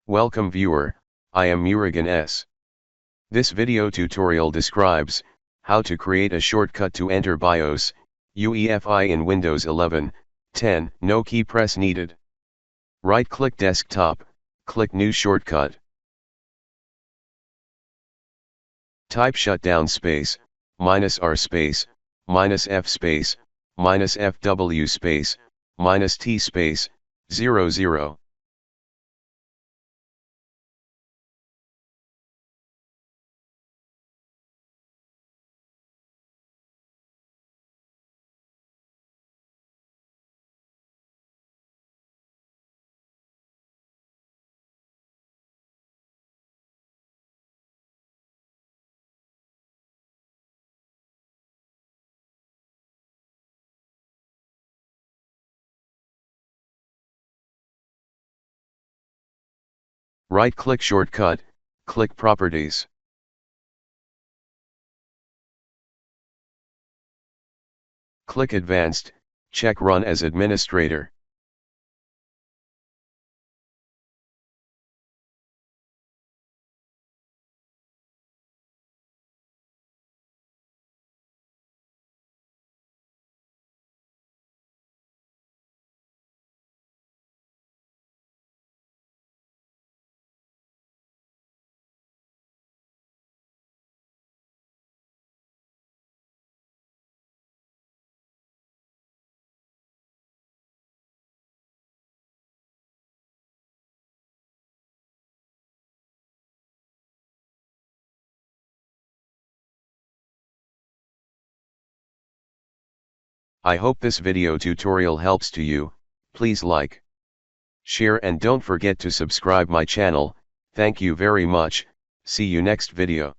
Welcome viewer, I am Murugan S. This video tutorial describes how to create a shortcut to enter BIOS, UEFI in Windows 11, 10, no key press needed. Right-click Desktop, click New Shortcut. Type shutdown space, -R space, -F space, -FW space, -T space, 00. Right-click Shortcut, click Properties. Click Advanced, check Run as Administrator. I hope this video tutorial helps to you. Please like, share and don't forget to subscribe my channel. Thank you very much. See you next video.